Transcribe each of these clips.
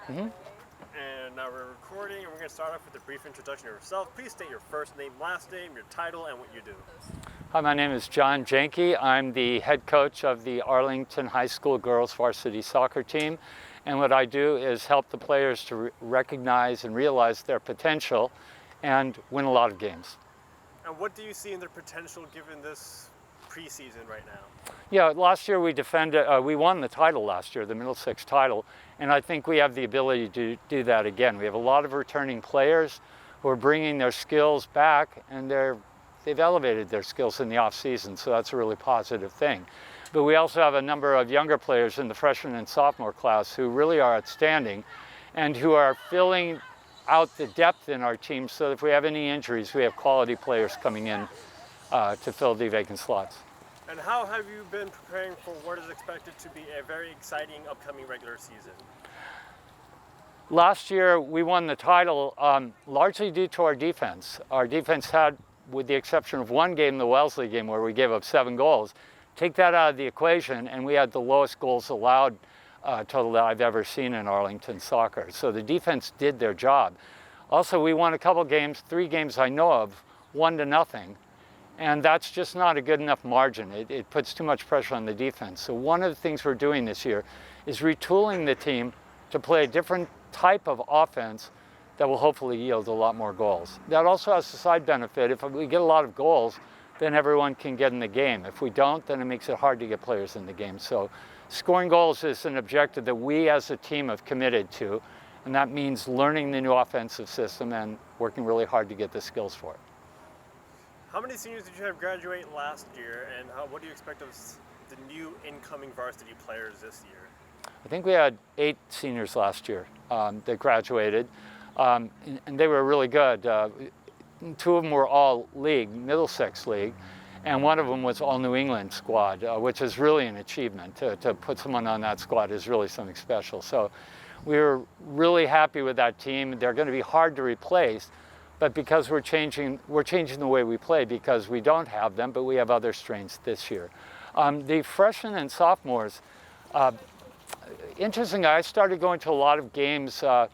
Mm-hmm. And now we're recording, and we're going to start off with a brief introduction of yourself. Please state your first name, last name, your title, and what you do. Hi, my name is Jenke. I'm the head coach of the Arlington High School girls varsity soccer team. And what I do is help the players to recognize and realize their potential and win a lot of games. And what do you see in their potential given this preseason right now? Yeah, last year we won the title last year, the Middlesex title, and I think we have the ability to do that again. We have a lot of returning players who are bringing their skills back, and they've elevated their skills in the off season, so that's a really positive thing. But we also have a number of younger players in the freshman and sophomore class who really are outstanding and who are filling out the depth in our team, so that if we have any injuries, we have quality players coming in to fill the vacant slots. And how have you been preparing for what is expected to be a very exciting upcoming regular season? Last year, we won the title largely due to our defense. Our defense had, with the exception of one game, the Wellesley game, where we gave up 7 goals. Take that out of the equation, and we had the lowest goals allowed total that I've ever seen in Arlington soccer. So the defense did their job. Also, we won a couple games, 3 games I know of, 1-0. And that's just not a good enough margin. It puts too much pressure on the defense. So one of the things we're doing this year is retooling the team to play a different type of offense that will hopefully yield a lot more goals. That also has a side benefit. If we get a lot of goals, then everyone can get in the game. If we don't, then it makes it hard to get players in the game. So scoring goals is an objective that we as a team have committed to, and that means learning the new offensive system and working really hard to get the skills for it. How many seniors did you have graduate last year, and what do you expect of the new incoming varsity players this year? I think we had 8 seniors last year that graduated, and they were really good. 2 of them were all league, Middlesex League, and one of them was all New England squad, which is really an achievement. To put someone on that squad is really something special. So we were really happy with that team. They're going to be hard to replace, but because we're changing the way we play, because we don't have them, but we have other strengths this year. The freshmen and sophomores, interesting, I started going to a lot of games of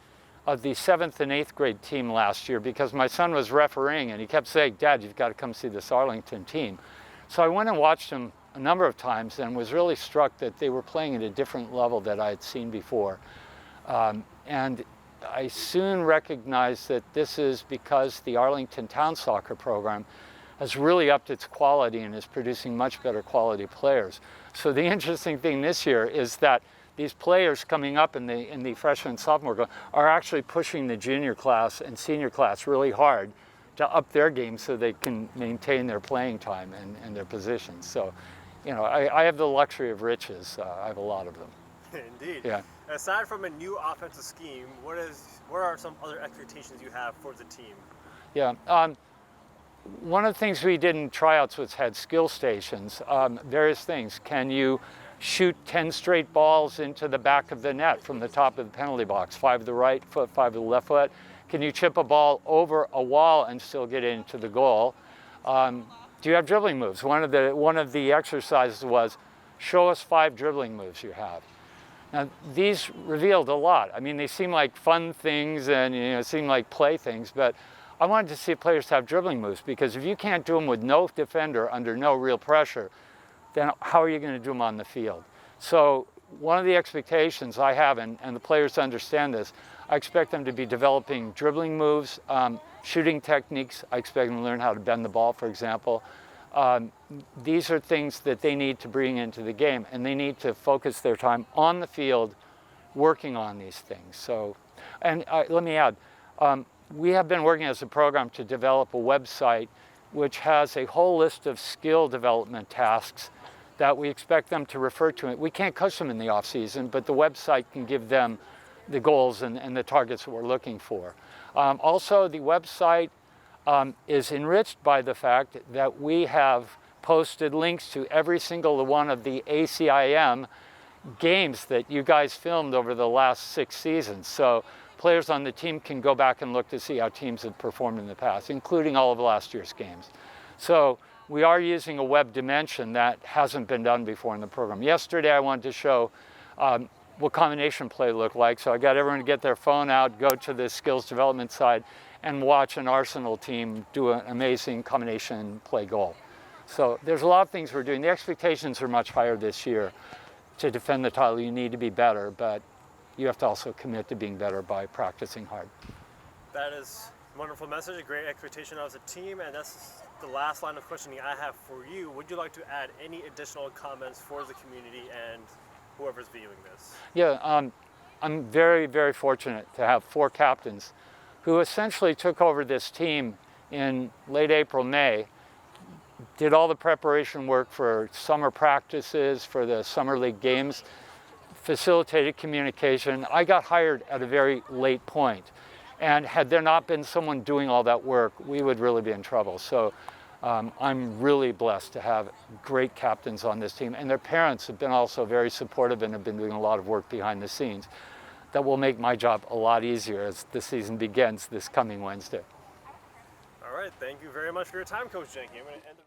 the 7th and 8th grade team last year because my son was refereeing and he kept saying, "Dad, you've got to come see this Arlington team." So I went and watched them a number of times and was really struck that they were playing at a different level that I had seen before. And I soon recognized that this is because the Arlington Town Soccer program has really upped its quality and is producing much better quality players. So the interesting thing this year is that these players coming up in the freshman and sophomore are actually pushing the junior class and senior class really hard to up their game so they can maintain their playing time and their positions. So, you know, I have the luxury of riches. I have a lot of them. Indeed. Yeah. Aside from a new offensive scheme, what are some other expectations you have for the team? Yeah. One of the things we did in tryouts was had skill stations, various things. Can you shoot 10 straight balls into the back of the net from the top of the penalty box, 5 of the right foot, 5 of the left foot? Can you chip a ball over a wall and still get into the goal? Do you have dribbling moves? One of the exercises was, show us 5 dribbling moves you have. Now, these revealed a lot. I mean, they seem like fun things and seem like play things, but I wanted to see players have dribbling moves, because if you can't do them with no defender under no real pressure, then how are you going to do them on the field? So one of the expectations I have, and the players understand this, I expect them to be developing dribbling moves, shooting techniques. I expect them to learn how to bend the ball, for example. These are things that they need to bring into the game, and they need to focus their time on the field working on these things. So, and let me add, we have been working as a program to develop a website which has a whole list of skill development tasks that we expect them to refer to. We can't coach them in the off season, but the website can give them the goals and the targets that we're looking for. Also, the website is enriched by the fact that we have posted links to every single one of the ACIM games that you guys filmed over the last 6 seasons. So players on the team can go back and look to see how teams have performed in the past, including all of last year's games. So we are using a web dimension that hasn't been done before in the program. Yesterday I wanted to show what combination play looked like. So I got everyone to get their phone out, go to the skills development side, and watch an Arsenal team do an amazing combination play goal. So there's a lot of things we're doing. The expectations are much higher this year. To defend the title, you need to be better, but you have to also commit to being better by practicing hard. That is a wonderful message, a great expectation as a team, and that's the last line of questioning I have for you. Would you like to add any additional comments for the community and whoever's viewing this? Yeah, I'm very, very fortunate to have 4 captains who essentially took over this team in late April, May, did all the preparation work for summer practices, for the summer league games, facilitated communication. I got hired at a very late point, and had there not been someone doing all that work, we would really be in trouble. So I'm really blessed to have great captains on this team, and their parents have been also very supportive and have been doing a lot of work behind the scenes that will make my job a lot easier as the season begins this coming Wednesday. All right, thank you very much for your time, Coach Jenke. I'm going to end the